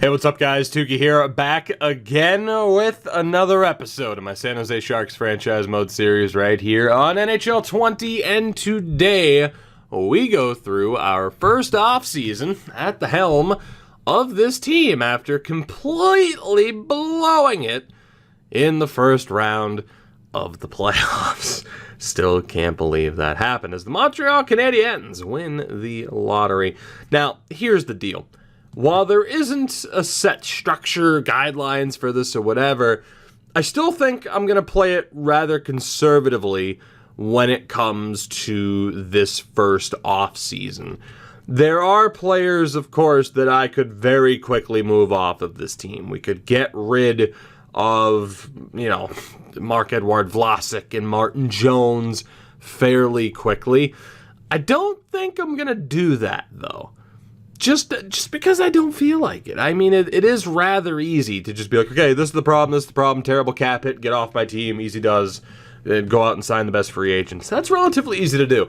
Hey, what's up, guys? Tukey here, back again with another episode of my San Jose Sharks franchise mode series right here on NHL 20, and today we go through our first offseason at the helm of this team after completely blowing it in the first round of the playoffs. Still can't believe that happened as the Montreal Canadiens win the lottery. Now, here's the deal. While there isn't a set structure, guidelines for this or whatever, I still think I'm going to play it rather conservatively when it comes to this first off-season. There are players, of course, that I could very quickly move off of this team. We could get rid of, Marc-Edouard Vlasic and Martin Jones fairly quickly. I don't think I'm going to do that, though. Just because I don't feel like it. I mean, it is rather easy to just be like, okay, this is the problem, terrible cap hit, get off my team, easy does, and go out and sign the best free agents. That's relatively easy to do.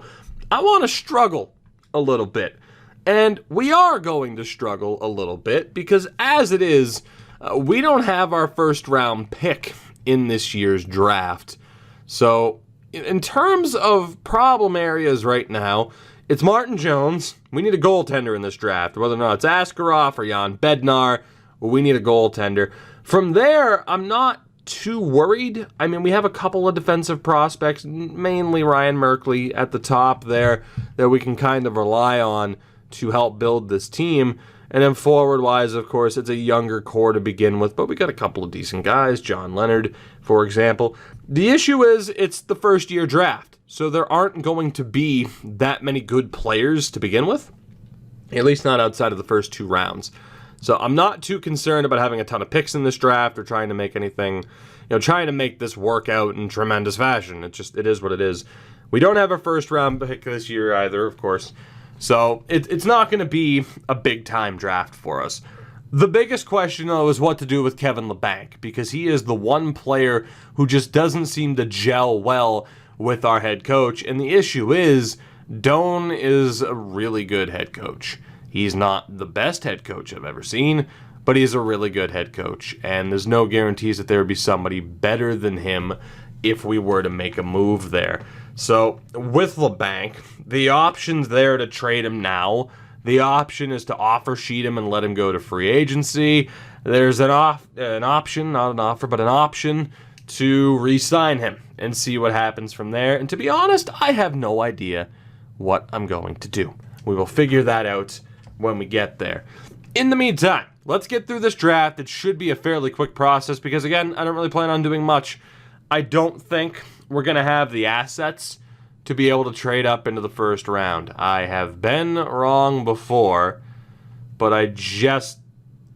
I want to struggle a little bit. And we are going to struggle a little bit because as it is, we don't have our first round pick in this year's draft. So in terms of problem areas right now, it's Martin Jones. We need a goaltender in this draft. Whether or not it's Askarov or Yann Bednar, we need a goaltender. From there, I'm not too worried. I mean, we have a couple of defensive prospects, mainly Ryan Merkley at the top there, that we can kind of rely on to help build this team. And then forward-wise, of course, it's a younger core to begin with, but we got a couple of decent guys, John Leonard, for example. The issue is it's the first-year draft, so there aren't going to be that many good players to begin with, at least not outside of the first two rounds. So I'm not too concerned about having a ton of picks in this draft or trying to make anything, trying to make this work out in tremendous fashion. It is what it is. We don't have a first-round pick this year either, of course. So it's not going to be a big-time draft for us. The biggest question, though, is what to do with Kevin Lebec, because he is the one player who just doesn't seem to gel well with our head coach. And the issue is, Doan is a really good head coach. He's not the best head coach I've ever seen, but he's a really good head coach. And there's no guarantees that there would be somebody better than him if we were to make a move there. So with Lebec, the option's there to trade him now. The option is to offer sheet him and let him go to free agency. There's an option, not an offer, but an option to re-sign him and see what happens from there. And to be honest, I have no idea what I'm going to do. We will figure that out when we get there. In the meantime, let's get through this draft. It should be a fairly quick process because, again, I don't really plan on doing much. I don't think we're going to have the assets to be able to trade up into the first round. I have been wrong before, but I just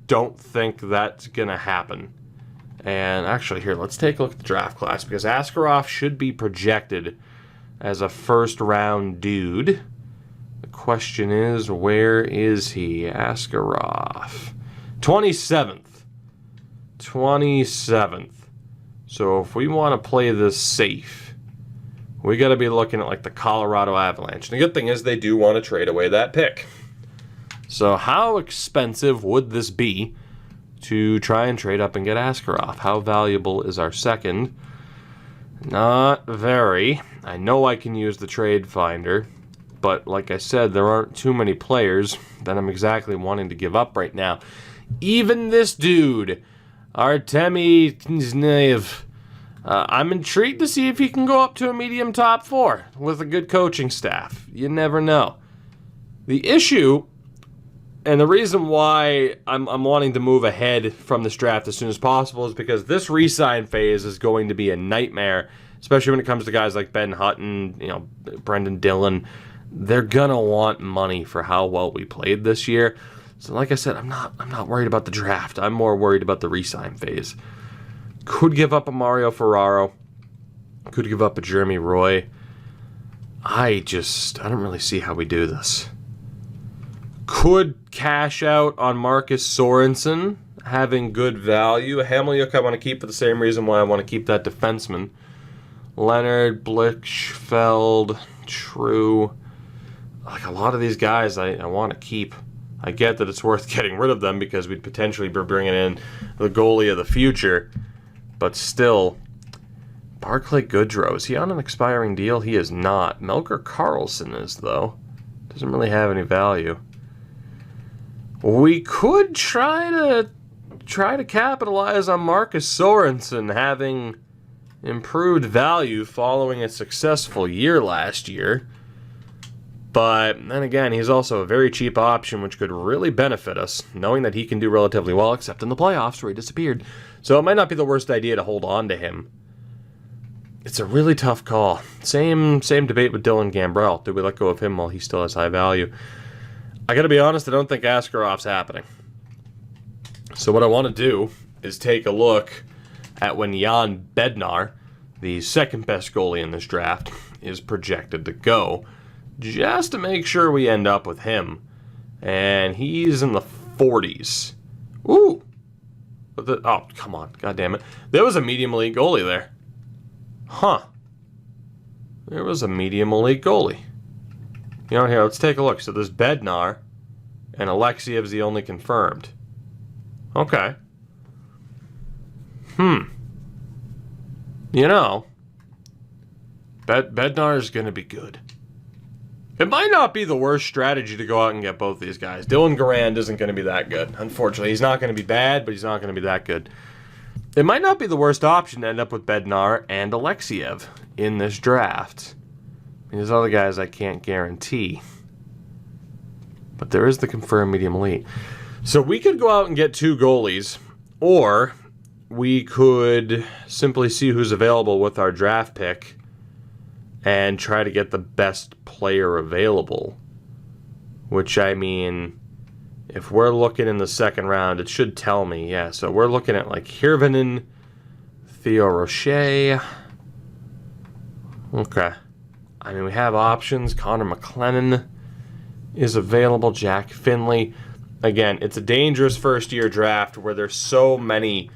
don't think that's going to happen. And actually, here, let's take a look at the draft class because Askarov should be projected as a first-round dude. The question is, where is he? Askarov. 27th. 27th. So if we want to play this safe, we got to be looking at like the Colorado Avalanche. And the good thing is they do want to trade away that pick. So how expensive would this be to try and trade up and get Askarov? How valuable is our second? Not very. I know I can use the trade finder, but like I said, there aren't too many players that I'm exactly wanting to give up right now. Even this dude, Artemi Kniznev, I'm intrigued to see if he can go up to a medium top four with a good coaching staff. You never know. The issue, and the reason why I'm wanting to move ahead from this draft as soon as possible is because this re-sign phase is going to be a nightmare, especially when it comes to guys like Ben Hutton, Brendan Dillon. They're gonna want money for how well we played this year. So like I said, I'm not worried about the draft. I'm more worried about the re-sign phase. Could give up a Mario Ferraro. Could give up a Jeremy Roy. I don't really see how we do this. Could cash out on Marcus Sorensen, having good value. Hameliuk I want to keep for the same reason why I want to keep that defenseman. Leonard, Blichfeld, True. Like a lot of these guys I want to keep. I get that it's worth getting rid of them because we'd potentially be bringing in the goalie of the future. But still, Barclay Goodrow, is he on an expiring deal? He is not. Melker Karlsson is, though. Doesn't really have any value. We could try to capitalize on Marcus Sorensen having improved value following a successful year last year. But then again, he's also a very cheap option, which could really benefit us, knowing that he can do relatively well, except in the playoffs where he disappeared. So it might not be the worst idea to hold on to him. It's a really tough call. Same debate with Dylan Gambrel. Do we let go of him while he still has high value? I gotta be honest, I don't think Askarov's happening. So what I want to do is take a look at when Yann Bednar, the second best goalie in this draft, is projected to go, just to make sure we end up with him. And he's in the 40s. Ooh! Oh, come on. God damn it. There was a medium elite goalie there. Huh. There was a medium elite goalie. You know, here, let's take a look. So there's Bednar, and Alexiev's the only confirmed. Okay. You know, Bednar is going to be good. It might not be the worst strategy to go out and get both these guys. Dylan Garand isn't going to be that good. Unfortunately, he's not going to be bad, but he's not going to be that good. It might not be the worst option to end up with Bednar and Alexiev in this draft. There's other guys I can't guarantee. But there is the confirmed medium elite. So we could go out and get two goalies, or we could simply see who's available with our draft pick and try to get the best player available. Which, I mean, if we're looking in the second round, it should tell me, yeah. So we're looking at like Hirvonen, Theo Rocher. Okay. I mean, we have options. Connor McLennan is available. Jack Finley. Again, it's a dangerous first-year draft where there's so many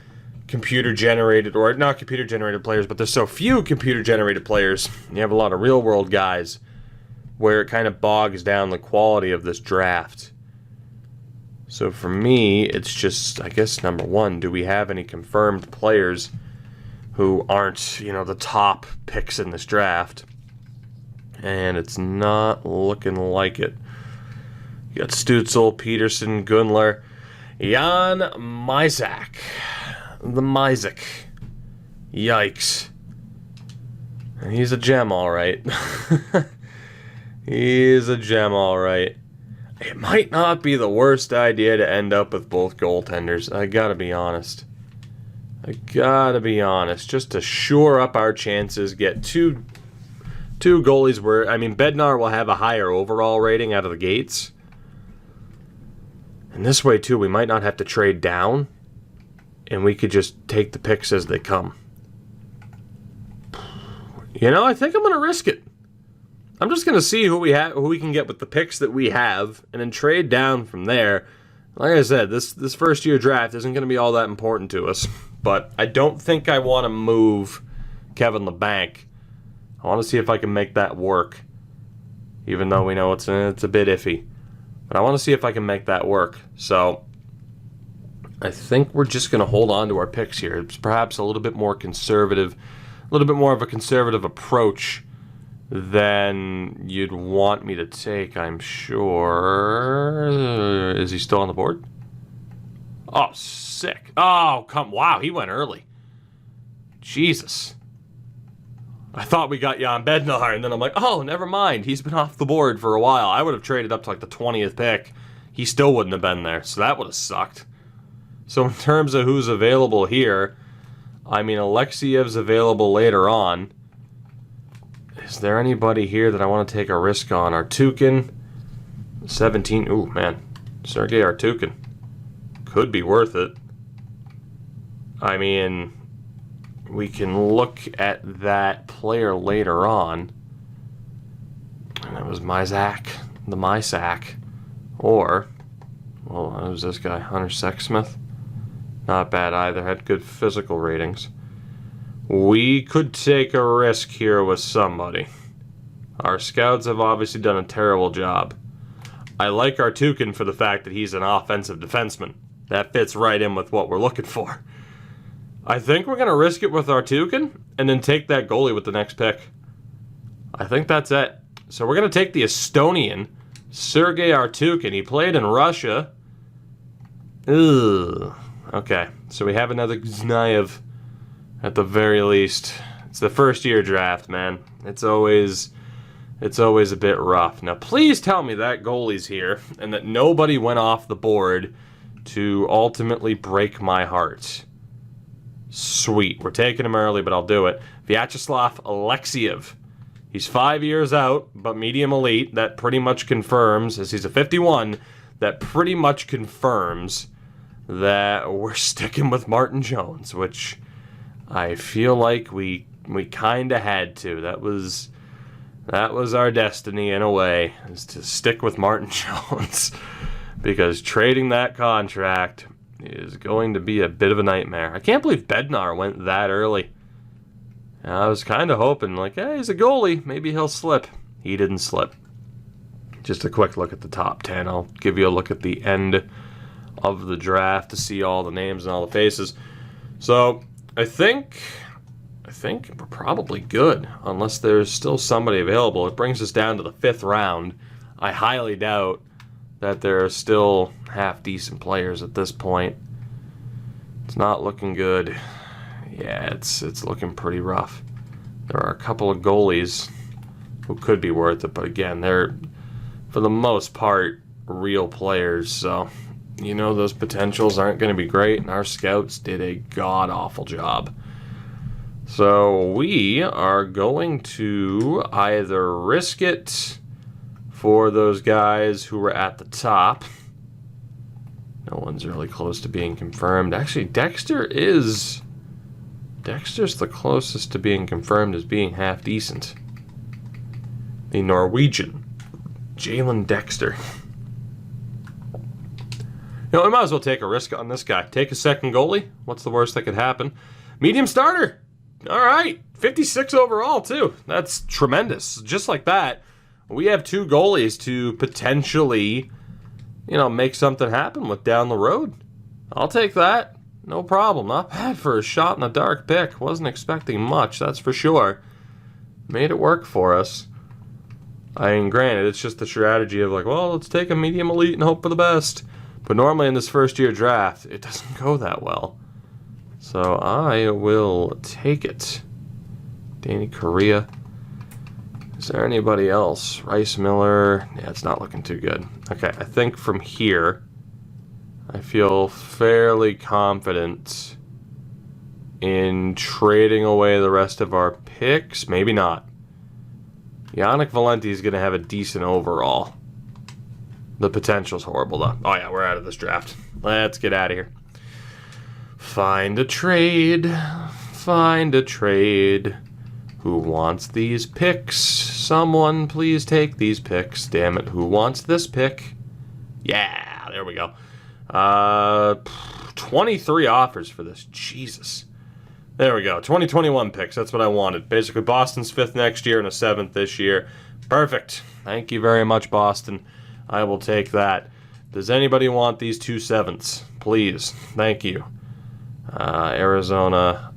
computer-generated, or not computer-generated players, but there's so few computer-generated players. You have a lot of real-world guys where it kind of bogs down the quality of this draft. So for me, it's just, I guess, number one, do we have any confirmed players who aren't, you know, the top picks in this draft? And it's not looking like it. You got Stutzel, Peterson, Gunler, Jan Mysak. The Mysak. Yikes. He's a gem, all right. He's a gem, all right. It might not be the worst idea to end up with both goaltenders. I gotta be honest. Just to shore up our chances, get two goalies where, I mean, Bednar will have a higher overall rating out of the gates. And this way, too, we might not have to trade down, and we could just take the picks as they come. You know, I think I'm going to risk it. I'm just going to see who we can get with the picks that we have, and then trade down from there. Like I said, this first-year draft isn't going to be all that important to us, but I don't think I want to move Kevin Lebec. I want to see if I can make that work, even though we know it's a bit iffy. But I want to see if I can make that work. So I think we're just going to hold on to our picks here. It's perhaps a little bit more conservative, a little bit more of a conservative approach than you'd want me to take, I'm sure. Is he still on the board? Oh, sick. Oh, wow, he went early. Jesus. I thought we got Yann Bednar, and then I'm like, oh, never mind. He's been off the board for a while. I would have traded up to like the 20th pick. He still wouldn't have been there, so that would have sucked. So in terms of who's available here, I mean, Alexiev's available later on. Is there anybody here that I want to take a risk on? Artukin, 17. Ooh, man. Sergei Artukin. Could be worth it. I mean, we can look at that player later on. And it was the Mysak. Or, well, who's this guy? Hunter Sexsmith? Not bad either. Had good physical ratings. We could take a risk here with somebody. Our scouts have obviously done a terrible job. I like Artukin for the fact that he's an offensive defenseman. That fits right in with what we're looking for. I think we're going to risk it with Artukin and then take that goalie with the next pick. I think that's it. So we're going to take the Estonian, Sergei Artukin. He played in Russia. Ugh. Okay, so we have another Znaev at the very least. It's the first year draft, man. It's always a bit rough. Now, please tell me that goalie's here and that nobody went off the board to ultimately break my heart. Sweet. We're taking him early, but I'll do it. Vyacheslav Alexiev. He's 5 years out, but medium elite. That pretty much confirms, as he's a 51, that pretty much confirms that we're sticking with Martin Jones, which I feel like we kind of had to. That was our destiny in a way, is to stick with Martin Jones, because trading that contract is going to be a bit of a nightmare. I can't believe Bednar went that early. I was kind of hoping, like, hey, he's a goalie. Maybe he'll slip. He didn't slip. Just a quick look at the top 10. I'll give you a look at the end of the draft to see all the names and all the faces. So, I think we're probably good, unless there's still somebody available. It brings us down to the 5th round. I highly doubt that there are still half-decent players at this point. It's not looking good. Yeah, it's looking pretty rough. There are a couple of goalies who could be worth it, but again, they're, for the most part, real players, so you know those potentials aren't going to be great, and our scouts did a god-awful job. So we are going to either risk it for those guys who were at the top. No one's really close to being confirmed. Actually, Dexter's the closest to being confirmed as being half decent. The Norwegian, Jalen Dexter. You know, we might as well take a risk on this guy. Take a second goalie. What's the worst that could happen? Medium starter. All right. 56 overall, too. That's tremendous. Just like that, we have 2 goalies to potentially, you know, make something happen with down the road. I'll take that. No problem. Not bad for a shot in the dark pick. Wasn't expecting much, that's for sure. Made it work for us. I mean, granted, it's just the strategy of like, well, let's take a medium elite and hope for the best. But normally in this first year draft, it doesn't go that well. So I will take it. Danny Correa. Is there anybody else? Rice Miller. Yeah, it's not looking too good. Okay, I think from here, I feel fairly confident in trading away the rest of our picks. Maybe not. Yannick Valenti is going to have a decent overall. The potential's horrible, though. Oh, yeah, we're out of this draft. Let's get out of here. Find a trade. Find a trade. Who wants these picks? Someone please take these picks. Damn it, who wants this pick? Yeah, there we go. 23 offers for this. Jesus. There we go. 2021 picks. That's what I wanted. Basically, Boston's 5th next year and a 7th this year. Perfect. Thank you very much, Boston. I will take that. Does anybody want these 2 7ths? Please. Thank you. Arizona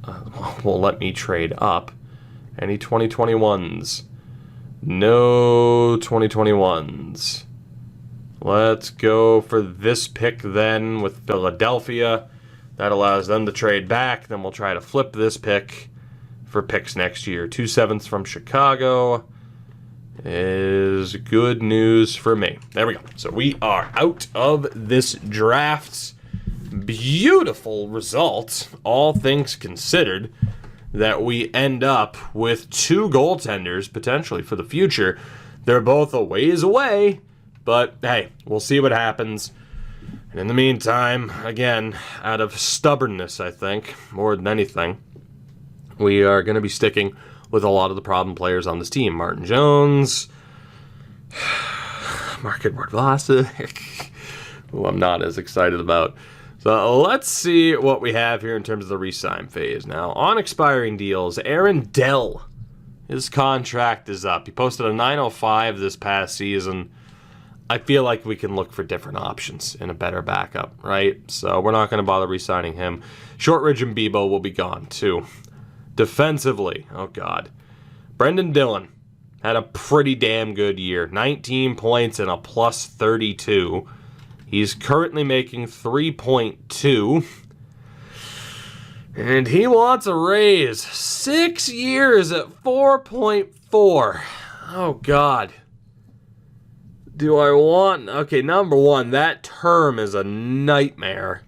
will let me trade up. Any 2021s? No 2021s. Let's go for this pick then with Philadelphia. That allows them to trade back. Then we'll try to flip this pick for picks next year. 2 7ths from Chicago is good news for me. There we go. So we are out of this draft. Beautiful result, all things considered, that we end up with 2 goaltenders potentially for the future. They're both a ways away, but hey, we'll see what happens. And in the meantime, again, out of stubbornness, I think, more than anything, we are going to be sticking with a lot of the problem players on this team. Martin Jones, Mark-Edward Vlasic, who I'm not as excited about. So let's see what we have here in terms of the re-sign phase. Now, on expiring deals, Aaron Dell, his contract is up. He posted a 905 this past season. I feel like we can look for different options in a better backup, right? So we're not going to bother re-signing him. Shortridge and Bebo will be gone, too. Defensively, oh God. Brendan Dillon had a pretty damn good year. 19 points and a plus 32. He's currently making 3.2. And he wants a raise. 6 years at 4.4. Oh, God. Do I want... Okay, number one, that term is a nightmare.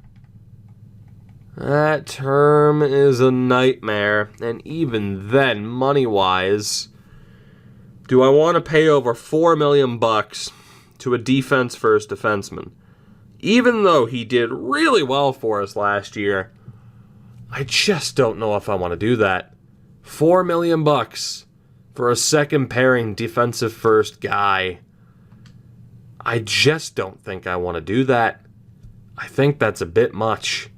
That term is a nightmare. And even then, money-wise, do I want to pay over $4 million to a defense-first defenseman? Even though he did really well for us last year, I just don't know if I want to do that. $4 million for a second-pairing defensive-first guy. I just don't think I want to do that. I think that's a bit much.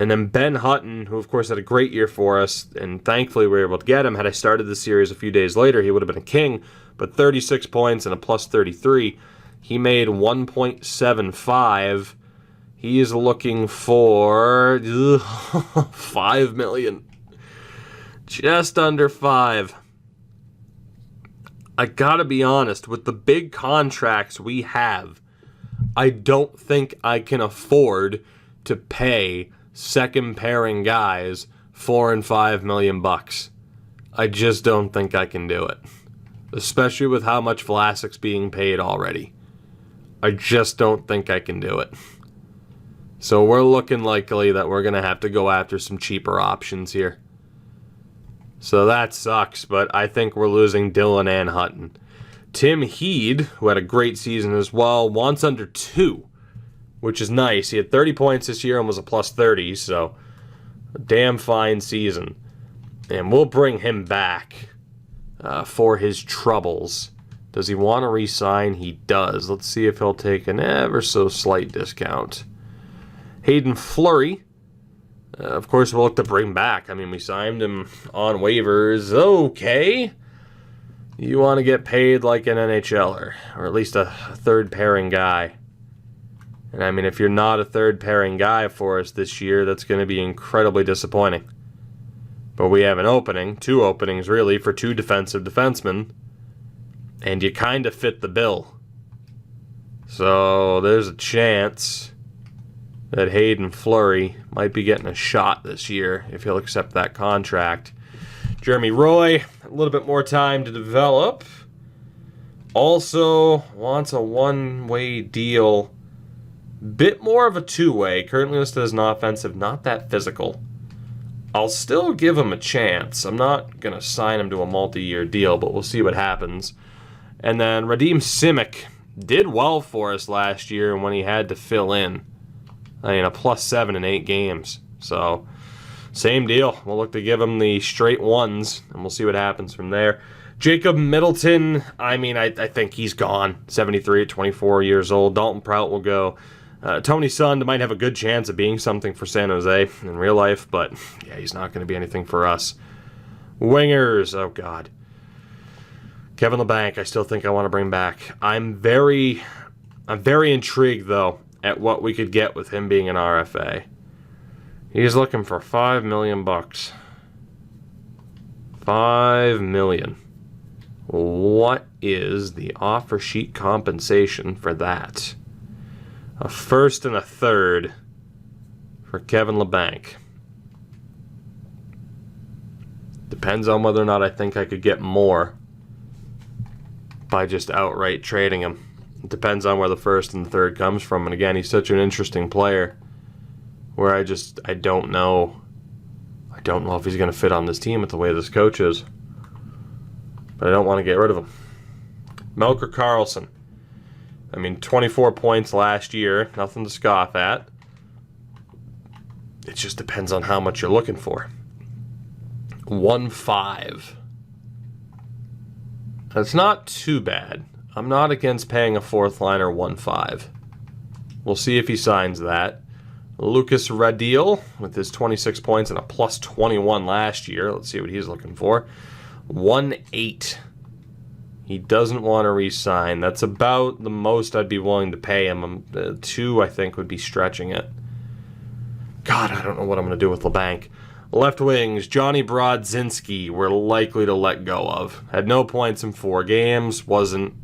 And then Ben Hutton, who of course had a great year for us, and thankfully we were able to get him. Had I started the series a few days later, he would have been a king. But 36 points and a plus 33. He made 1.75. He is looking for $5 million. Just under 5. I gotta be honest, with the big contracts we have, I don't think I can afford to pay second pairing guys $4 and $5 million. I just don't think I can do it. Especially with how much Vlasic's being paid already. I just don't think I can do it. So we're looking likely that we're gonna have to go after some cheaper options here. So that sucks, but I think we're losing Dillon and Hutton. Tim Heed, who had a great season as well, wants under 2, which is nice. He had 30 points this year and was a plus 30, so a damn fine season. And we'll bring him back for his troubles. Does he want to re-sign? He does. Let's see if he'll take an ever so slight discount. Hayden Fleury. Of course, we'll look to bring back. I mean, we signed him on waivers. Okay. You want to get paid like an NHLer, or at least a third-pairing guy. And I mean, if you're not a third-pairing guy for us this year, that's going to be incredibly disappointing. But we have an opening, 2 openings really, for 2 defensive defensemen. And you kind of fit the bill. So there's a chance that Hayden Fleury might be getting a shot this year if he'll accept that contract. Jeremy Roy, a little bit more time to develop. Also wants a one-way deal. Bit more of a two-way. Currently listed as an offensive, not that physical. I'll still give him a chance. I'm not going to sign him to a multi-year deal, but we'll see what happens. And then Radim Simic did well for us last year when he had to fill in. I mean, a +7 in 8 games. So, same deal. We'll look to give him the straight ones, and we'll see what happens from there. Jacob Middleton, I mean, I think he's gone. 73 at 24 years old. Dalton Prout will go. Tony Sund might have a good chance of being something for San Jose in real life, but yeah, he's not going to be anything for us. Wingers, oh God. Kevin Lebec, I still think I want to bring back. I'm very intrigued, though, at what we could get with him being an RFA. He's looking for $5 million. $5 million. What is the offer sheet compensation for that? A first and a third for Kevin Lebec. Depends on whether or not I think I could get more by just outright trading him. It depends on where the first and the third comes from. And again, he's such an interesting player where I don't know. I don't know if he's going to fit on this team with the way this coach is. But I don't want to get rid of him. Melker Karlsson. I mean, 24 points last year. Nothing to scoff at. It just depends on how much you're looking for. 1.5. That's not too bad. I'm not against paying a fourth liner 1.5. We'll see if he signs that. Lucas Radil with his 26 points and a +21 last year. Let's see what he's looking for. 1.8. He doesn't want to re-sign. That's about the most I'd be willing to pay him. 2, I think, would be stretching it. God, I don't know what I'm going to do with Lebec. Left wings, Johnny Brodzinski, we're likely to let go of. Had no points in 4 games. Wasn't,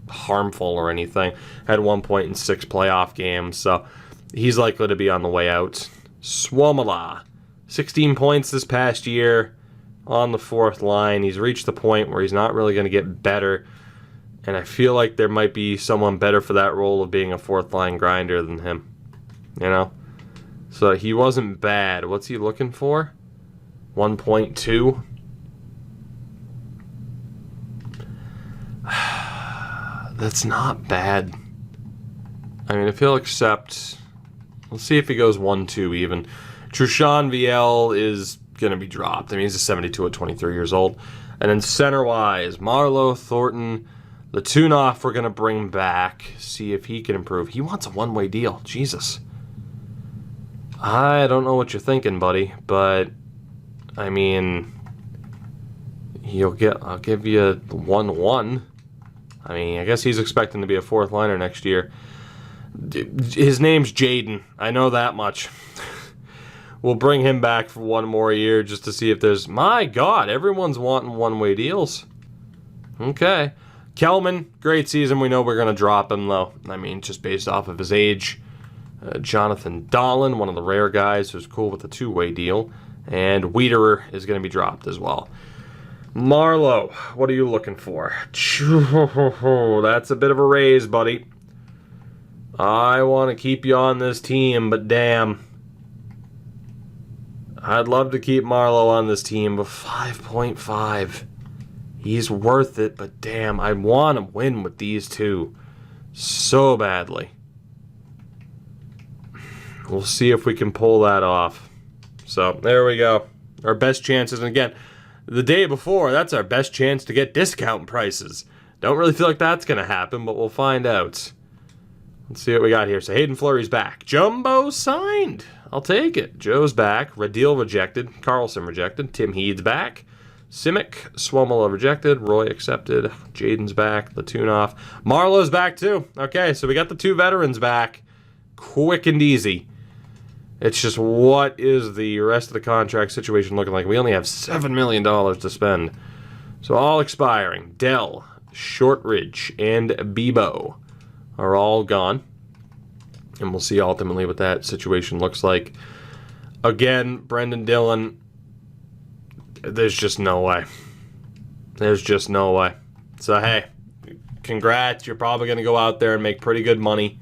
harmful or anything. Had 1 point in 6 playoff games. So he's likely to be on the way out. Suomela, 16 points this past year on the 4th line. He's reached the point where he's not really going to get better. And I feel like there might be someone better for that role of being a 4th line grinder than him. So he wasn't bad. What's he looking for? 1.2? That's not bad. I mean, if he'll accept... Let's see if he goes 1-2 even. Trushan VL is going to be dropped. I mean, he's a 72 at 23 years old. And then center-wise, Marlowe Thornton. The tune-off we're going to bring back. See if he can improve. He wants a one-way deal. Jesus. I don't know what you're thinking, buddy. But, I mean... I'll give you 1-1. I mean, I guess he's expecting to be a 4th liner next year. His name's Jaden. I know that much. We'll bring him back for 1 more year just to see if there's... My God, everyone's wanting one-way deals. Okay. Kelman, great season. We know we're going to drop him, though. I mean, just based off of his age. Jonathan Dahlin, one of the rare guys who's cool with a 2-way deal. And Wiederer is going to be dropped as well. Marlowe, what are you looking for? That's a bit of a raise, buddy. I want to keep you on this team, but damn. I'd love to keep Marlowe on this team, but 5.5. He's worth it, but damn, I want to win with these two so badly. We'll see if we can pull that off. So, there we go. Our best chances, and again... The day before, that's our best chance to get discount prices. Don't really feel like that's going to happen, but we'll find out. Let's see what we got here. So Hayden Fleury's back. Jumbo signed. I'll take it. Joe's back. Radil rejected. Carlson rejected. Tim Heed's back. Simic, Suomela rejected. Roy accepted. Jaden's back. Latunov. Marlowe's back too. Okay, so we got the 2 veterans back. Quick and easy. It's just, what is the rest of the contract situation looking like? We only have $7 million to spend. So all expiring. Dell, Shortridge, and Bebo are all gone. And we'll see ultimately what that situation looks like. Again, Brendan Dillon, there's just no way. There's just no way. So, hey, congrats. You're probably going to go out there and make pretty good money.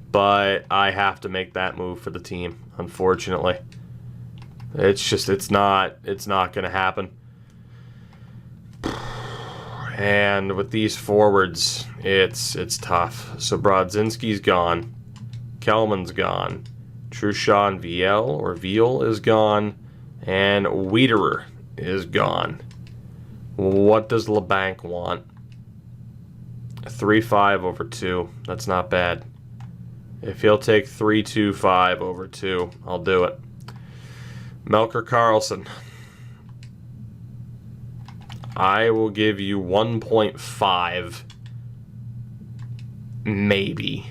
But I have to make that move for the team, unfortunately. It's not going to happen. And with these forwards, it's tough. So Brodzinski's gone. Kelman's gone. Trushan Viel is gone. And Wiederer is gone. What does Lebec want? 3.5 over 2. That's not bad. If he'll take 3.25 over 2, I'll do it. Melker Carlson. I will give you 1.5. Maybe.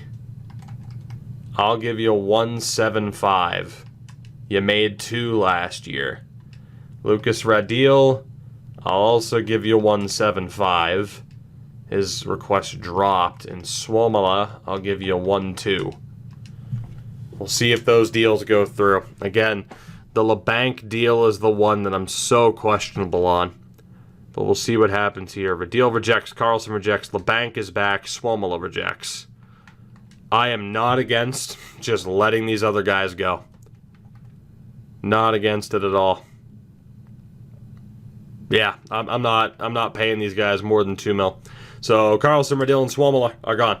I'll give you a 1.75. You made 2 last year. Lucas Radil, I'll also give you 1.75. His request dropped. And Suomela, I'll give you a 1.2. We'll see if those deals go through. Again, the Lebec deal is the one that I'm so questionable on. But we'll see what happens here. Radil rejects, Carlson rejects, Lebec is back, Suomela rejects. I am not against just letting these other guys go. Not against it at all. Yeah, I'm not paying these guys more than $2 million. So Carlson, Radil, and Suomela are gone.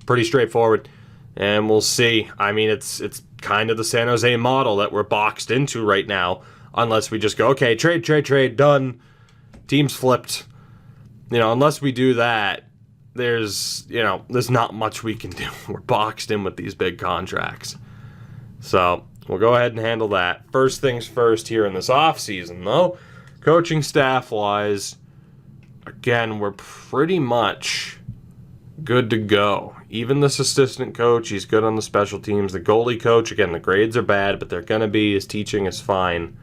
Pretty straightforward. And we'll see. I mean, it's kind of the San Jose model that we're boxed into right now. Unless we just go, okay, trade, done. Team's flipped. Unless we do that, there's not much we can do. We're boxed in with these big contracts. So we'll go ahead and handle that. First things first here in this offseason, though. Coaching staff-wise, again, we're pretty much good to go. Even this assistant coach, he's good on the special teams. The goalie coach, again, the grades are bad, but they're going to be. His teaching is fine.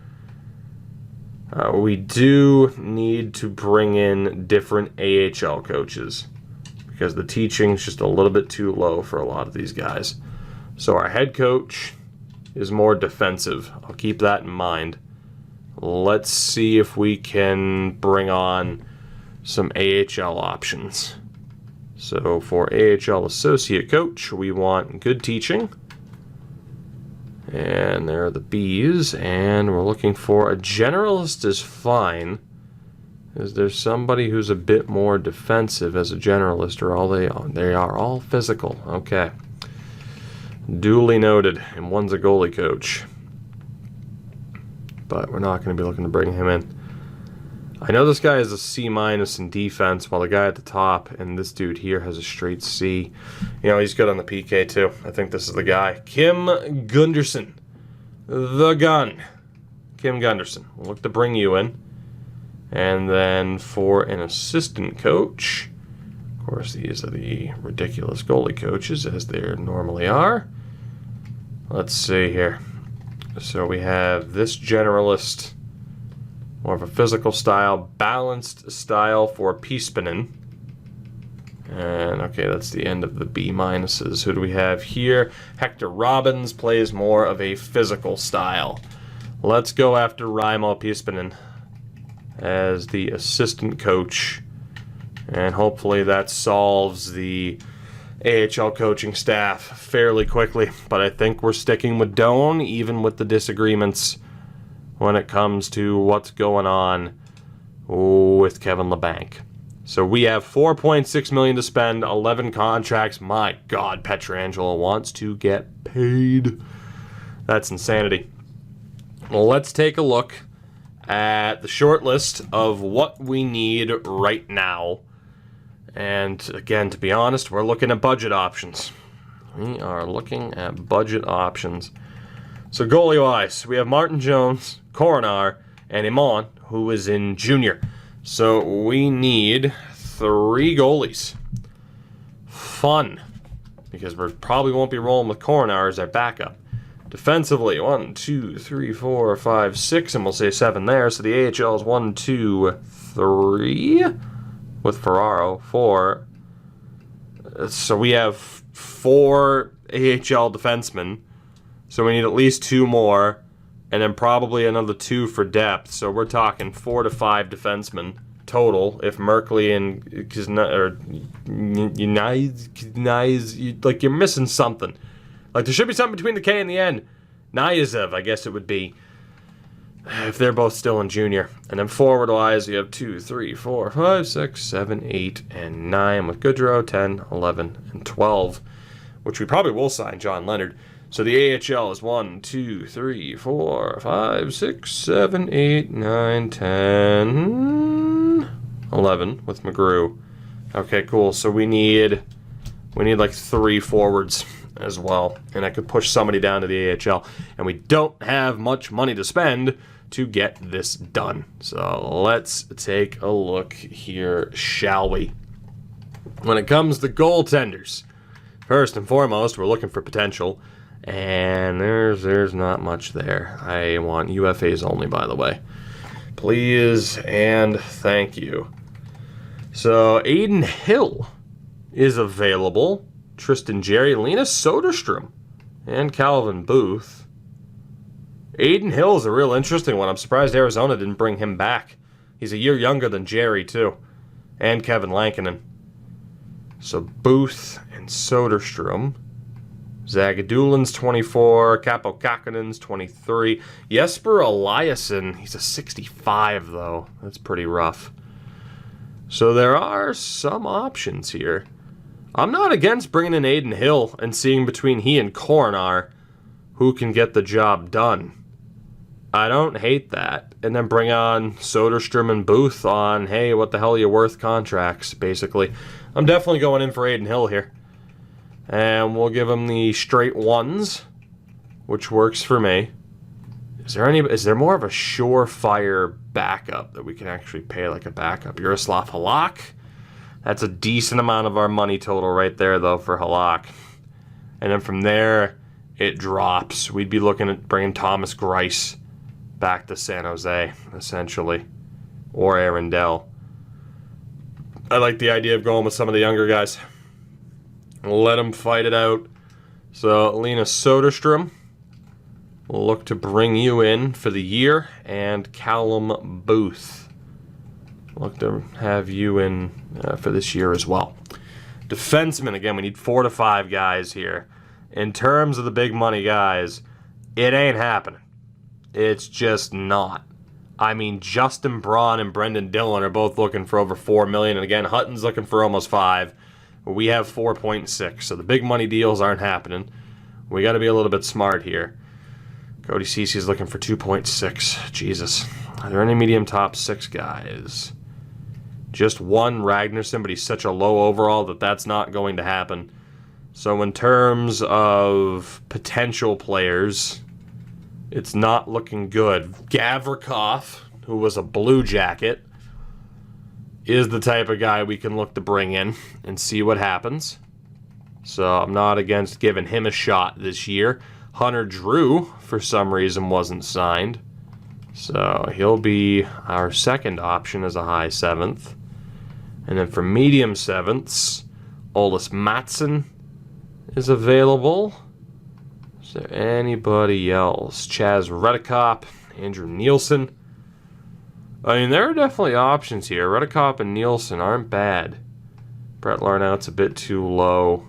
We do need to bring in different AHL coaches because the teaching's just a little bit too low for a lot of these guys. So our head coach is more defensive. I'll keep that in mind. Let's see if we can bring on some AHL options. So for AHL associate coach, we want good teaching. And there are the B's, and we're looking for a generalist is fine. Is there somebody who's a bit more defensive as a generalist, or all they are all physical? Okay. Duly noted, and one's a goalie coach. But we're not going to be looking to bring him in. I know this guy is a C- in defense, while the guy at the top and this dude here has a straight C. You know, he's good on the PK too. I think this is the guy. Kim Gunderson. The gun. Kim Gunderson. We'll look to bring you in. And then for an assistant coach, of course, these are the ridiculous goalie coaches, as there normally are. Let's see here. So we have this generalist, more of a physical style, balanced style for Piespinen. And okay, that's the end of the B minuses. Who do we have here? Hector Robbins plays more of a physical style. Let's go after Raimo Piespinen as the assistant coach. And hopefully that solves the AHL coaching staff fairly quickly. But I think we're sticking with Doan, even with the disagreements when it comes to what's going on with Kevin Lebec. So we have $4.6 million to spend, 11 contracts. My God, Pietrangelo wants to get paid. That's insanity. Well, let's take a look at the short list of what we need right now. And again, to be honest, we're looking at budget options. We are looking at budget options. So goalie-wise, we have Martin Jones, Coronar, and Imon, who is in junior. So we need 3 goalies. Fun, because we probably won't be rolling with Coronar as our backup. Defensively, 1, 2, 3, 4, 5, 6, and we'll say 7 there. So the AHL is 1, 2, 3 with Ferraro, 4. So we have 4 AHL defensemen. So we need at least 2 more, and then probably another 2 for depth. So we're talking 4 to 5 defensemen total. If Merkley and like you're missing something. Like there should be something between the K and the N. Nyazev, I guess it would be, if they're both still in junior. And then forward-wise, you have 2, 3, 4, 5, 6, 7, 8, and 9 with Goodrow, 10, 11, and 12, which we probably will sign John Leonard. So the AHL is 1, 2, 3, 4, 5, 6, 7, 8, 9, 10, 11 with McGrew. Okay, cool. So we need like 3 forwards as well. And I could push somebody down to the AHL. And we don't have much money to spend to get this done. So let's take a look here, shall we? When it comes to goaltenders, first and foremost, we're looking for potential. And there's not much there. I want UFAs only, by the way. Please and thank you. So Aiden Hill is available. Tristan Jerry, Linus Soderstrom, and Calvin Booth. Aiden Hill is a real interesting one. I'm surprised Arizona didn't bring him back. He's a year younger than Jerry, too. And Kevin Lankinen. So Booth and Soderstrom. Zagadulin's 24, Capo Kakinen's 23. Jesper Eliasson, he's a 65 though. That's pretty rough. So there are some options here. I'm not against bringing in Aiden Hill and seeing between he and Coronar who can get the job done. I don't hate that. And then bring on Soderstrom and Booth on, hey, what the hell are you worth contracts, basically. I'm definitely going in for Aiden Hill here. And we'll give him the straight 1s, which works for me. Is there more of a surefire backup that we can actually pay like a backup? Yaroslav Halak. That's a decent amount of our money total right there, though, for Halak. And then from there, it drops. We'd be looking at bringing Thomas Greiss back to San Jose, essentially. Or Arundel. I like the idea of going with some of the younger guys. Let them fight it out. So, Lena Soderstrom, we'll look to bring you in for the year. And Callum Booth, look to have you in for this year as well. Defensemen, again, we need 4 to 5 guys here. In terms of the big money guys, it ain't happening. It's just not. I mean, Justin Braun and Brendan Dillon are both looking for over $4 million. And again, Hutton's looking for almost 5. We have 4.6. So the big money deals aren't happening. We got to be a little bit smart here. Cody Ceci is looking for 2.6. Jesus. Are there any medium top 6 guys? Just one, Ragnarsson, but he's such a low overall that that's not going to happen. So in terms of potential players, it's not looking good. Gavrikov, who was a Blue Jacket, is the type of guy we can look to bring in and see what happens. So I'm not against giving him a shot this year. Hunter Drew, for some reason, wasn't signed. So he'll be our second option as a high 7th. And then for medium 7ths, Olis Matson is available. Is there anybody else? Chaz Redekop, Andrew Nielsen. I mean, there are definitely options here. Redekop and Nielsen aren't bad. Brett Larnout's a bit too low.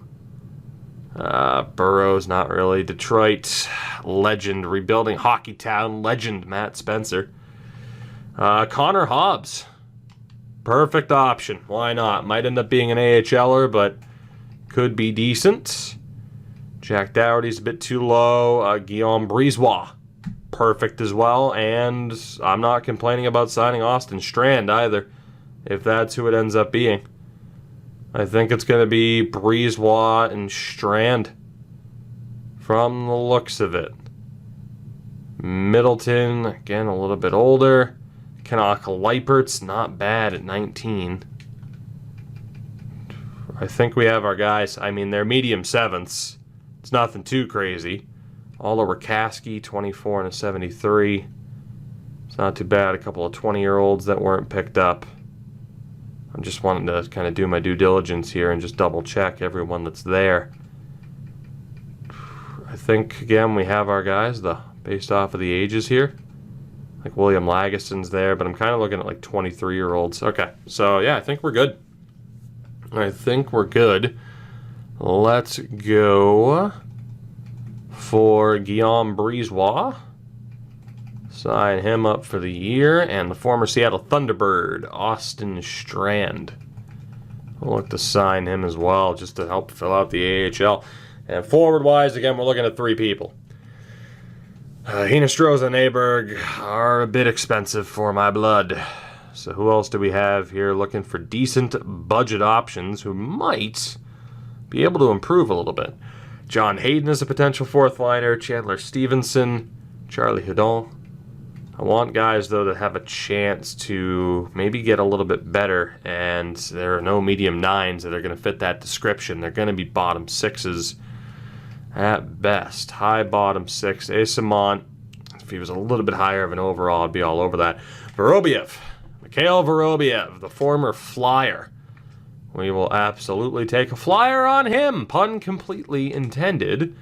Burrows, not really. Detroit, legend. Rebuilding Hockey Town, legend Matt Spencer. Connor Hobbs. Perfect option. Why not? Might end up being an AHLer, but could be decent. Jack Dougherty's a bit too low. Guillaume Brisebois. Perfect as well. And I'm not complaining about signing Austin Strand either, if that's who it ends up being. I think it's going to be Brisebois and Strand from the looks of it. Middleton, again, a little bit older. Canuck Leipert's not bad at 19. I think we have our guys. I mean, they're medium 7ths. It's nothing too crazy. Oliver Kasky, 24 and a 73. It's not too bad. A couple of 20-year-olds that weren't picked up. I'm just wanting to kind of do my due diligence here and just double-check everyone that's there. I think, again, we have our guys based off of the ages here. Like William Laguson's there, but I'm kind of looking at like 23-year-olds. Okay, so yeah, I think we're good. Let's go for Guillaume Brisebois. Sign him up for the year. And the former Seattle Thunderbird, Austin Strand. We'll look to sign him as well, just to help fill out the AHL. And forward-wise, again, we're looking at 3 people. Hinestroza and Aberg are a bit expensive for my blood. So who else do we have here looking for decent budget options who might be able to improve a little bit? John Hayden is a potential 4th liner. Chandler Stevenson, Charlie Houdon. I want guys, though, that have a chance to maybe get a little bit better, and there are no medium 9s that are going to fit that description. They're going to be bottom 6s at best. High bottom 6. Asimont, if he was a little bit higher of an overall, I'd be all over that. Vorobiev. Mikhail Vorobiev, the former Flyer. We will absolutely take a flyer on him. Pun completely intended.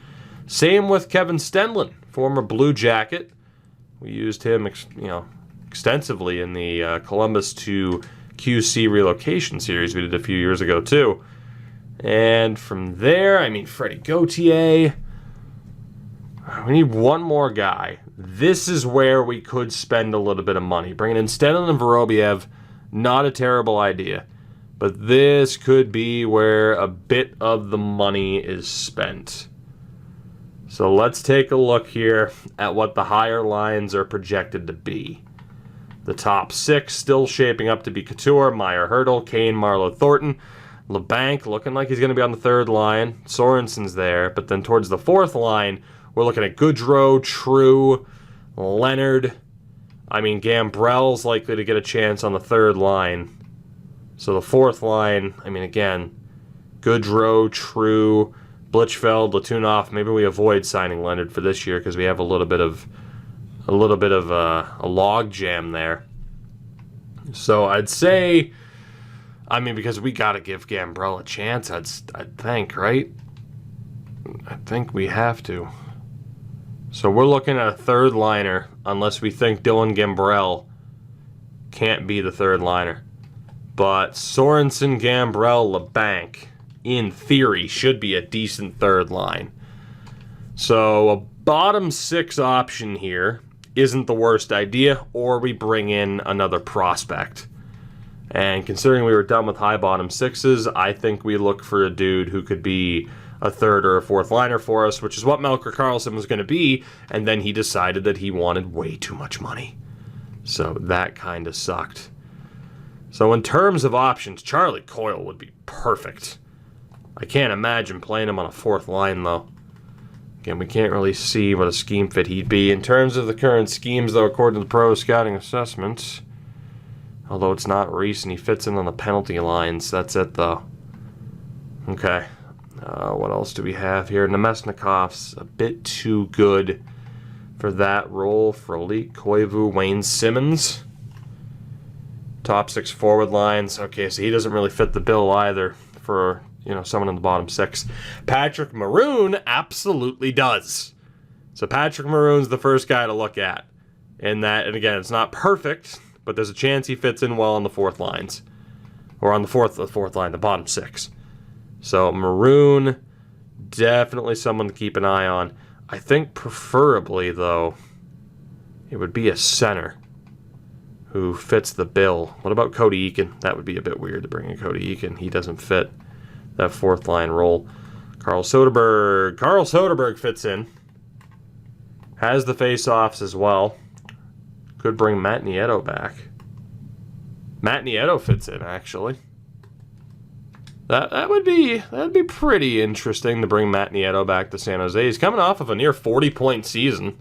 Same with Kevin Stenlin, former Blue Jacket. We used him extensively in the Columbus to QC relocation series we did a few years ago, too. And from there, I mean, Freddie Gauthier. We need one more guy. This is where we could spend a little bit of money. Bringing in Stenlin and Vorobiev, not a terrible idea. But this could be where a bit of the money is spent. So let's take a look here at what the higher lines are projected to be. The top 6 still shaping up to be Couture, Meyer Hurdle, Kane, Marlowe Thornton. Lebanc looking like he's going to be on the 3rd line. Sorensen's there. But then towards the 4th line, we're looking at Goodrow, True, Leonard. I mean, Gambrel's likely to get a chance on the third line. So the fourth line, I mean, again, Goodrow, True, Blitchfeld, Latunov. Maybe we avoid signing Leonard for this year because we have a little bit of a log jam there. So I'd say, I mean, because we got to give Gambrel a chance, I'd think, right? I think we have to. So we're looking at a third liner, unless we think Dylan Gambrel can't be the third liner. But Sorensen, Gambrel, Lebec, in theory, should be a decent third line. So a bottom six option here isn't the worst idea, or we bring in another prospect. And considering we were done with high bottom sixes, I think we look for a dude who could be a third or a fourth liner for us, which is what Melker Karlsson was going to be, and then he decided that he wanted way too much money. So that kind of sucked. So in terms of options, Charlie Coyle would be perfect. I can't imagine playing him on a fourth line, though. Again, we can't really see what a scheme fit he'd be. In terms of the current schemes, though, according to the Pro Scouting Assessment, although it's not recent, he fits in on the penalty lines. That's it, though. Okay. What else do we have here? Nemesnikov's a bit too good for that role. Frolik, Koivu, Wayne Simmons. Top six forward lines. Okay, so he doesn't really fit the bill either for, someone in the bottom six. Patrick Maroon absolutely does. So Patrick Maroon's the first guy to look at. And again, it's not perfect, but there's a chance he fits in well on the fourth lines. Or on the fourth line, the bottom six. So Maroon, definitely someone to keep an eye on. I think preferably, though, it would be a center who fits the bill. What about Cody Eakin? That would be a bit weird to bring in Cody Eakin. He doesn't fit that fourth line role. Carl Soderberg. Carl Soderberg fits in. Has the face-offs as well. Could bring Matt Nieto back. Matt Nieto fits in, actually. That'd be pretty interesting to bring Matt Nieto back to San Jose. He's coming off of a near 40-point season.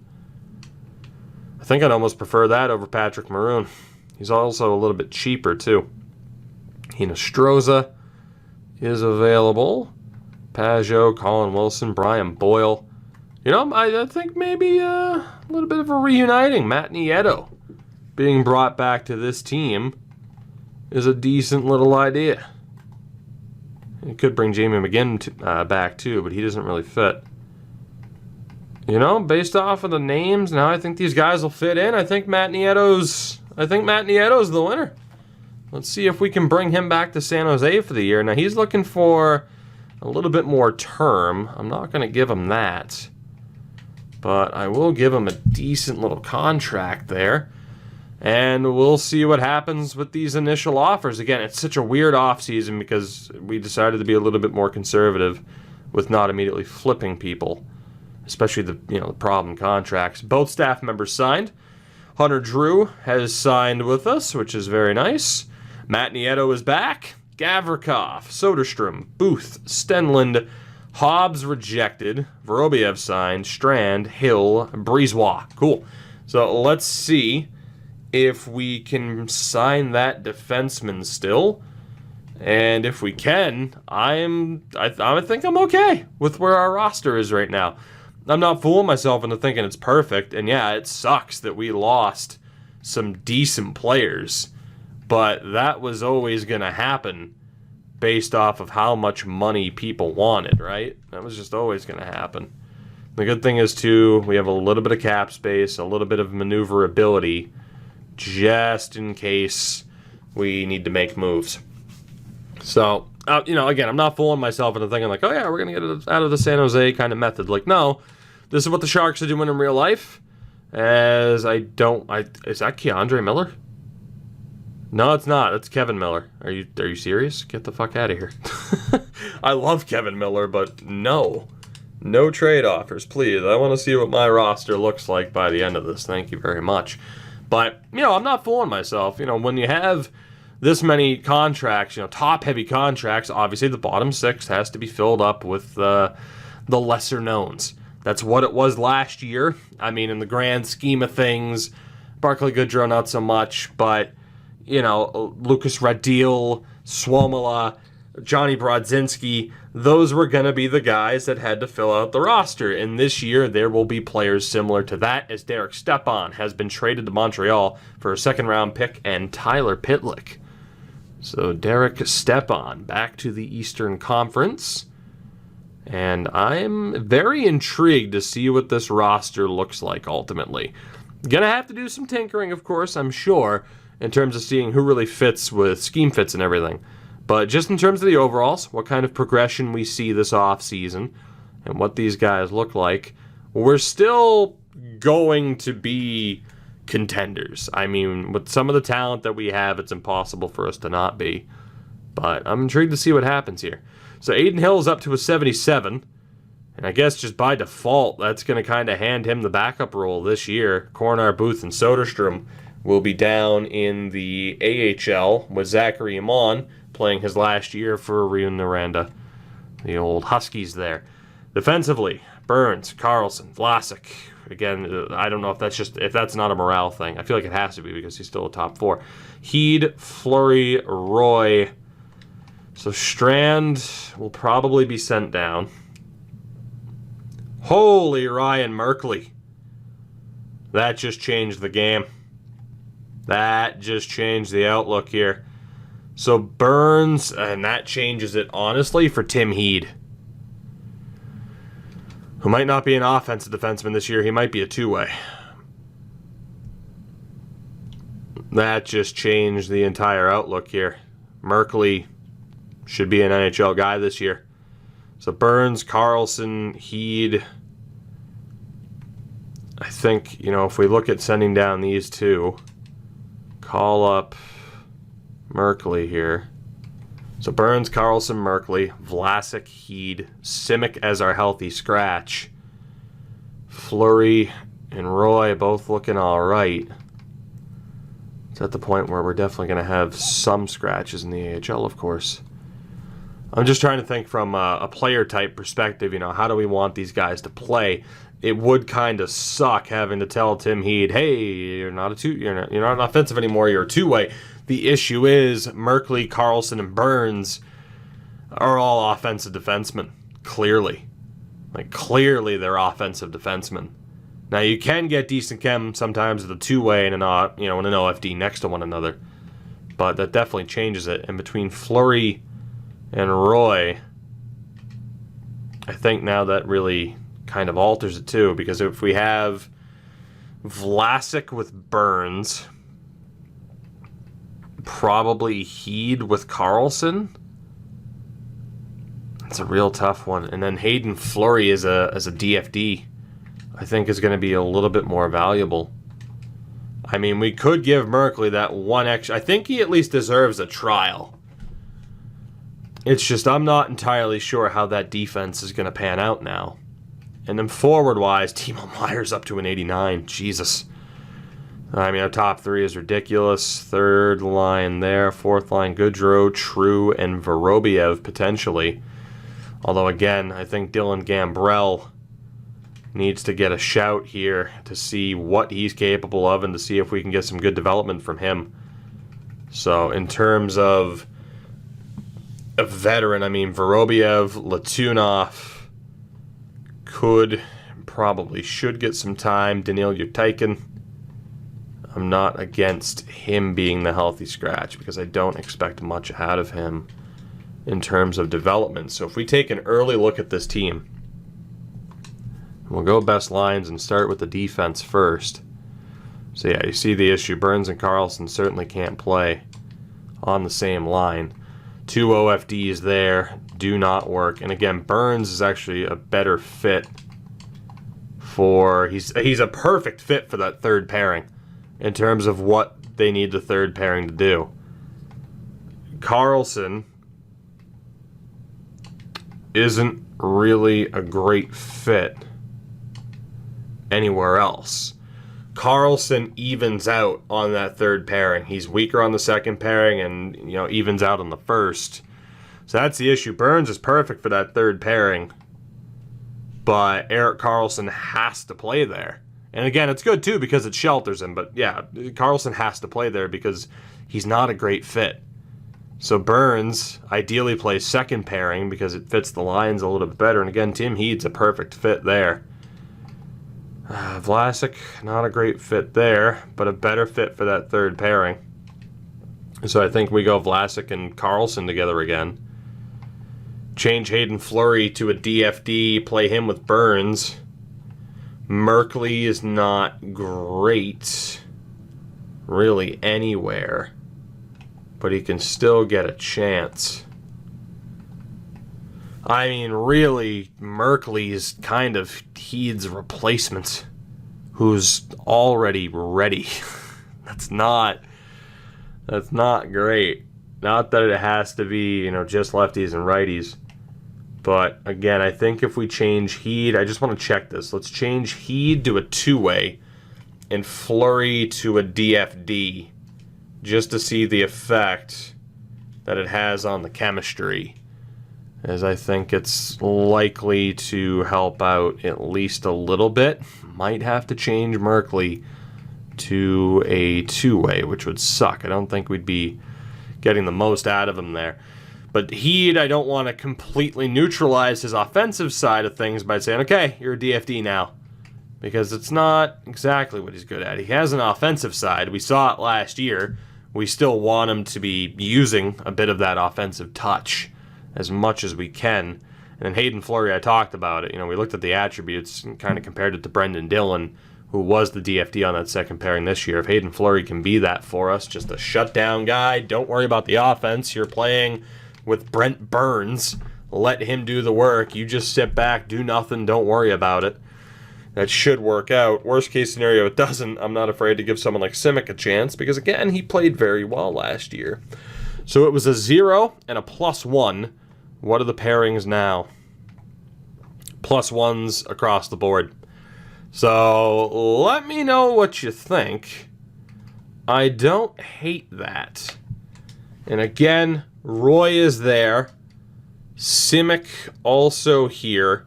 I think I'd almost prefer that over Patrick Maroon. He's also a little bit cheaper, too. Hinostroza is available. Pajot, Colin Wilson, Brian Boyle. I think maybe a little bit of a reuniting. Matt Nieto being brought back to this team is a decent little idea. It could bring Jamie McGinn back too, but he doesn't really fit. Based off of the names, now I think these guys will fit in. I think Matt Nieto's the winner. Let's see if we can bring him back to San Jose for the year. Now he's looking for a little bit more term. I'm not going to give him that, but I will give him a decent little contract there. And we'll see what happens with these initial offers. Again, it's such a weird offseason because we decided to be a little bit more conservative with not immediately flipping people, especially the problem contracts. Both staff members signed. Hunter Drew has signed with us, which is very nice. Matt Nieto is back. Gavrikov, Soderstrom, Booth, Stenlund, Hobbs rejected. Vorobiev signed. Strand, Hill, Brisebois. Cool. So let's see if we can sign that defenseman still. And if we can, I think I'm okay with where our roster is right now. I'm not fooling myself into thinking it's perfect. And yeah, it sucks that we lost some decent players. But that was always going to happen based off of how much money people wanted, right? That was just always going to happen. The good thing is, too, we have a little bit of cap space, a little bit of maneuverability, just in case we need to make moves. So, again, I'm not fooling myself into thinking like, oh yeah, we're going to get it out of the San Jose kind of method. Like, no, this is what the Sharks are doing in real life. Is that Keandre Miller? No, it's not. It's Kevin Miller. Are you serious? Get the fuck out of here. I love Kevin Miller, but no trade offers, please. I want to see what my roster looks like by the end of this. Thank you very much. But, I'm not fooling myself. When you have this many contracts, top-heavy contracts, obviously the bottom six has to be filled up with the lesser knowns. That's what it was last year. I mean, in the grand scheme of things, Barclay Goodrow, not so much, but, Lucas Radil, Suomala, Johnny Brodzinski, those were going to be the guys that had to fill out the roster. And this year, there will be players similar to that, as Derek Stepan has been traded to Montreal for a second-round pick and Tyler Pitlick. So Derek Stepan back to the Eastern Conference. And I'm very intrigued to see what this roster looks like ultimately. Gonna have to do some tinkering, of course, I'm sure, in terms of seeing who really fits with scheme fits and everything. But just in terms of the overalls, what kind of progression we see this offseason and what these guys look like, we're still going to be contenders. I mean, with some of the talent that we have, it's impossible for us to not be. But I'm intrigued to see what happens here. So Aiden Hill's up to a 77. And I guess just by default, that's going to kind of hand him the backup role this year. Coronar, Booth, and Soderstrom will be down in the AHL with Zachary Amon playing his last year for Rio-Naranda, the old Huskies there. Defensively, Burns, Carlson, Vlasic. Again, I don't know if that's not a morale thing. I feel like it has to be because he's still a top 4. Heed, Fleury, Roy. So Strand will probably be sent down. Holy Ryan Merkley. That just changed the game. That just changed the outlook here. So Burns, and that changes it, honestly, for Tim Heed, who might not be an offensive defenseman this year. He might be a two-way. That just changed the entire outlook here. Merkley should be an NHL guy this year. So Burns, Carlson, Heed. I think, if we look at sending down these two, call up Merkley here. So Burns, Carlson, Merkley, Vlasic, Heed, Simic as our healthy scratch. Fleury and Roy both looking all right. It's at the point where we're definitely going to have some scratches in the AHL, of course. I'm just trying to think from a player type perspective, how do we want these guys to play? It would kind of suck having to tell Tim Heed, hey, you're not an offensive anymore, you're a two-way. The issue is Merkley, Carlson, and Burns are all offensive defensemen, clearly. Clearly they're offensive defensemen. Now, you can get decent chem sometimes with a two-way and an OFD next to one another, but that definitely changes it. And between Fleury and Roy, I think now that really kind of alters it too, because if we have Vlasic with Burns, probably Heed with Carlson, that's a real tough one. And then Hayden Fleury as a DFD, I think is going to be a little bit more valuable. I mean, we could give Merkley that one extra. I think he at least deserves a trial. It's just I'm not entirely sure how that defense is going to pan out now. And then forward-wise, Timo Meier's up to an 89. Jesus. I mean, our top 3 is ridiculous. Third line there. Fourth line, Goodrow, True, and Vorobiev, potentially. Although, again, I think Dylan Gambrel needs to get a shout here to see what he's capable of and to see if we can get some good development from him. So, in terms of a veteran, I mean, Vorobiev, Latunov should get some time. Daniil Yurtaikin, I'm not against him being the healthy scratch because I don't expect much out of him in terms of development. So if we take an early look at this team, we'll go best lines and start with the defense first. So yeah, you see the issue. Burns and Carlson certainly can't play on the same line. 2 OFDs there do not work. And again, Burns is actually a better fit for... He's a perfect fit for that third pairing in terms of what they need the third pairing to do. Carlson isn't really a great fit anywhere else. Carlson evens out on that third pairing. He's weaker on the second pairing and, evens out on the first. So that's the issue. Burns is perfect for that third pairing, but Erik Karlsson has to play there And again, it's good too because it shelters him. But yeah, Karlsson has to play there because he's not a great fit. So Burns ideally plays second pairing because it fits the lines a little bit better. And again, Tim Heed's a perfect fit there. Vlasic, not a great fit there, but a better fit for that third pairing. So I think we go Vlasic and Karlsson together again. Change Hayden Fleury to a DFD, play him with Burns. Merkley is not great, really, anywhere. But he can still get a chance. I mean, really, Merkley is kind of Heed's replacement, who's already ready. That's not great. Not that it has to be, just lefties and righties. But, again, I think if we change Heed, I just want to check this. Let's change Heed to a two-way and Fleury to a DFD just to see the effect that it has on the chemistry, as I think it's likely to help out at least a little bit. Might have to change Merkley to a two-way, which would suck. I don't think we'd be getting the most out of him there. But Heed, I don't want to completely neutralize his offensive side of things by saying, okay, you're a DFD now. Because it's not exactly what he's good at. He has an offensive side. We saw it last year. We still want him to be using a bit of that offensive touch as much as we can. And then Hayden Fleury, I talked about it. We looked at the attributes and kind of compared it to Brendan Dillon, who was the DFD on that second pairing this year. If Hayden Fleury can be that for us, just a shutdown guy, don't worry about the offense. You're playing with Brent Burns. Let him do the work. You just sit back, do nothing, don't worry about it. That should work out. Worst case scenario, it doesn't. I'm not afraid to give someone like Simic a chance because, again, he played very well last year. So it was a 0 and a +1. What are the pairings now? +1s across the board. So let me know what you think. I don't hate that. And again, Roy is there. Simic also here.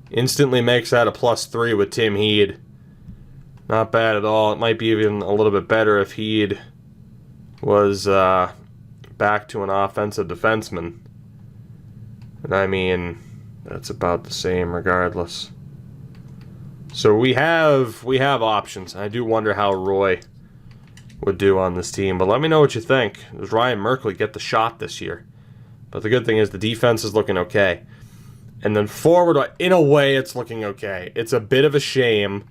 Instantly makes that a +3 with Tim Heed. Not bad at all. It might be even a little bit better if Heed was back to an offensive defenseman. And I mean, that's about the same regardless. So we have options. I do wonder how Roy would do on this team. But let me know what you think. Does Ryan Merkley get the shot this year? But the good thing is the defense is looking okay. And then forward, in a way, it's looking okay. It's a bit of a shame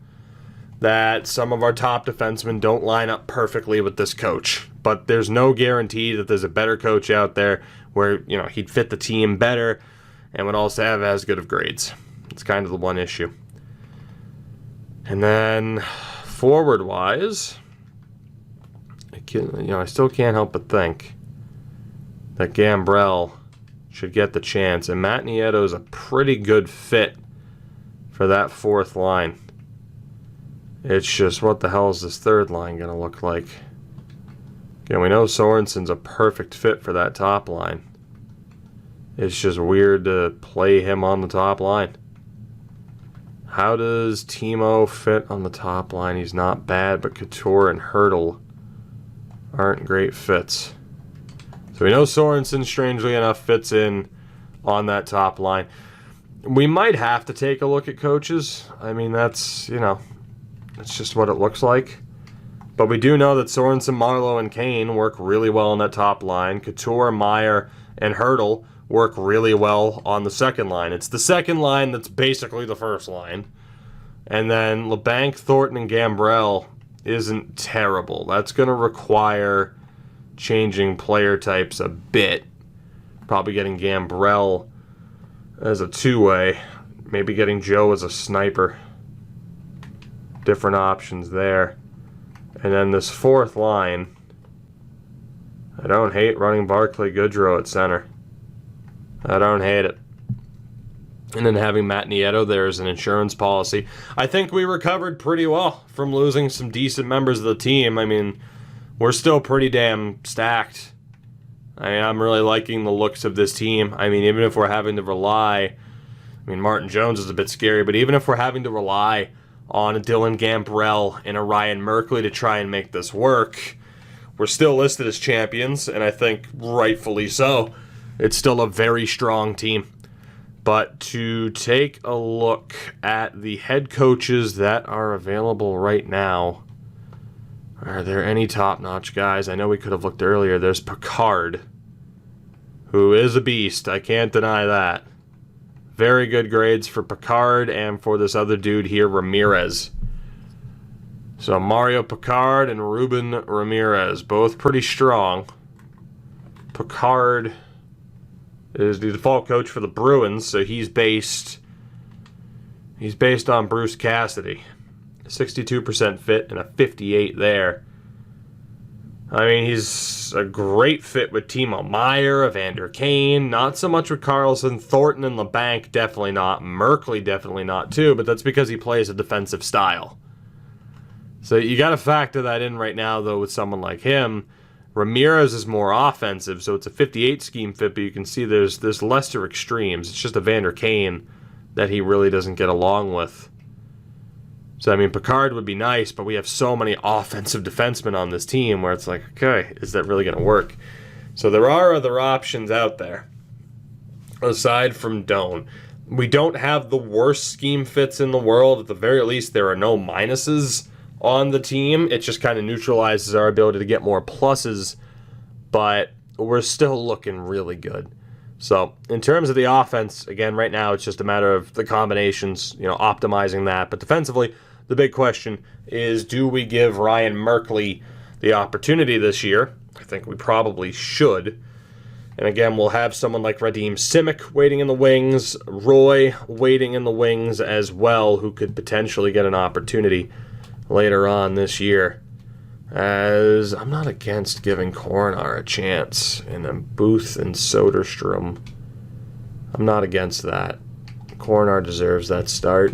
that some of our top defensemen don't line up perfectly with this coach. But there's no guarantee that there's a better coach out there where, he'd fit the team better and would also have as good of grades. It's kind of the one issue. And then forward-wise, I still can't help but think that Gambrel should get the chance. And Matt Nieto is a pretty good fit for that fourth line. It's just, what the hell is this third line going to look like? Again, we know Sorensen's a perfect fit for that top line. It's just weird to play him on the top line. How does Timo fit on the top line? He's not bad, but Couture and Hurdle aren't great fits. So we know Sorensen, strangely enough, fits in on that top line. We might have to take a look at coaches. I mean, that's just what it looks like. But we do know that Sorensen, Marlowe, and Kane work really well on that top line. Couture, Meyer, and Hurdle work really well on the second line. It's the second line that's basically the first line. And then Lebec, Thornton, and Gambrel isn't terrible. That's going to require changing player types a bit. Probably getting Gambrel as a two-way. Maybe getting Joe as a sniper. Different options there. And then this fourth line, I don't hate running Barclay Goodrow at center. I don't hate it. And then having Matt Nieto there as an insurance policy. I think we recovered pretty well from losing some decent members of the team. I mean, we're still pretty damn stacked. I'm really liking the looks of this team. I mean, even if we're having to rely... Martin Jones is a bit scary, but even if we're having to rely on a Dylan Gambrel and a Ryan Merkley to try and make this work. We're still listed as champions, and I think rightfully so. It's still a very strong team. But to take a look at the head coaches that are available right now, are there any top-notch guys? I know we could have looked earlier. There's Picard, who is a beast. I can't deny that. Very good grades for Picard and for this other dude here, Ramirez. So Mario Picard and Ruben Ramirez, both pretty strong. Picard is the default coach for the Bruins, so he's based on Bruce Cassidy. 62% fit and a 58 there. I mean, he's a great fit with Timo Meier, Evander Kane, not so much with Karlsson, Thornton and Lebec, definitely not. Merkley, definitely not too, but that's because he plays a defensive style. So you got to factor that in right now, though, with someone like him. Ramirez is more offensive, so it's a 58 scheme fit, but you can see there's lesser extremes. It's just Evander Kane that he really doesn't get along with. So, I mean, Picard would be nice, but we have so many offensive defensemen on this team where it's like, okay, is that really going to work? So there are other options out there, aside from Doan. We don't have the worst scheme fits in the world. At the very least, there are no minuses on the team. It just kind of neutralizes our ability to get more pluses, but we're still looking really good. So in terms of the offense, again, right now it's just a matter of the combinations, optimizing that. But defensively, the big question is, do we give Ryan Merkley the opportunity this year? I think we probably should. And again, we'll have someone like Radim Simic waiting in the wings, Roy waiting in the wings as well, who could potentially get an opportunity later on this year, as I'm not against giving Coronar a chance, and then Booth and Soderstrom. I'm not against that. Coronar deserves that start.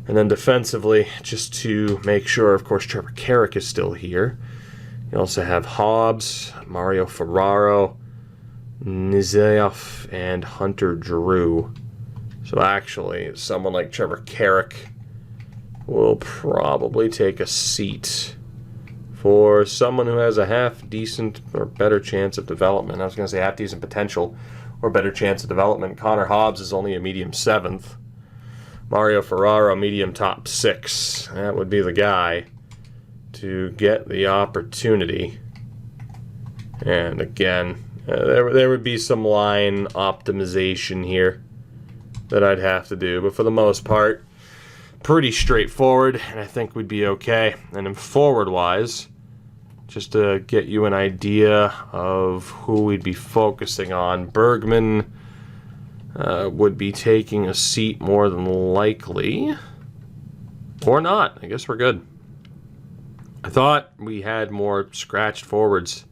And then defensively, just to make sure, of course, Trevor Carrick is still here. You also have Hobbs, Mario Ferraro, Nizeyev, and Hunter Drew. So actually, someone like Trevor Carrick will probably take a seat for someone who has a half-decent or better chance of development. I was going to say half-decent potential or better chance of development. Connor Hobbs is only a medium 7th. Mario Ferraro, medium top 6. That would be the guy to get the opportunity. And again, there would be some line optimization here that I'd have to do. But for the most part, pretty straightforward, and I think we'd be okay. And then forward-wise, just to get you an idea of who we'd be focusing on, Bergman would be taking a seat more than likely. Or not. I guess we're good. I thought we had more scratched forwards.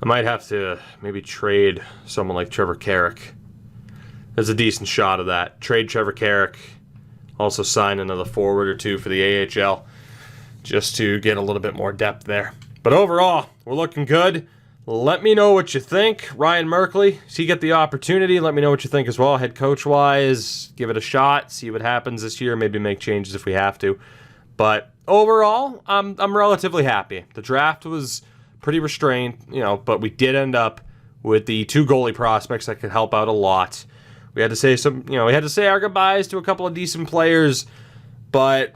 I might have to maybe trade someone like Trevor Carrick. There's a decent shot of that. Trade Trevor Carrick. Also sign another forward or two for the AHL just to get a little bit more depth there. But overall, we're looking good. Let me know what you think. Ryan Merkley, does he get the opportunity? Let me know what you think as well. Head coach-wise, give it a shot. See what happens this year. Maybe make changes if we have to. But overall, I'm relatively happy. The draft was pretty restrained, but we did end up with the 2 goalie prospects that could help out a lot. We had to say we had to say our goodbyes to a couple of decent players, but,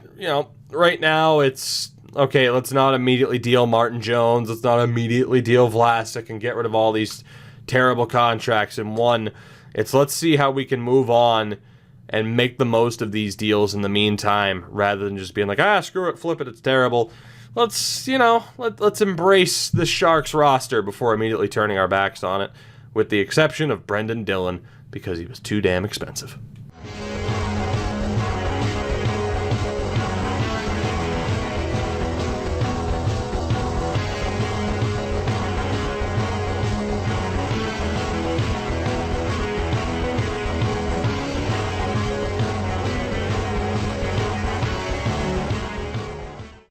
right now it's, okay, let's not immediately deal Martin Jones, let's not immediately deal Vlasic and get rid of all these terrible contracts in one. It's let's see how we can move on and make the most of these deals in the meantime, rather than just being like, screw it, flip it, it's terrible. Let's, let's embrace the Sharks roster before immediately turning our backs on it, with the exception of Brendan Dillon, because he was too damn expensive.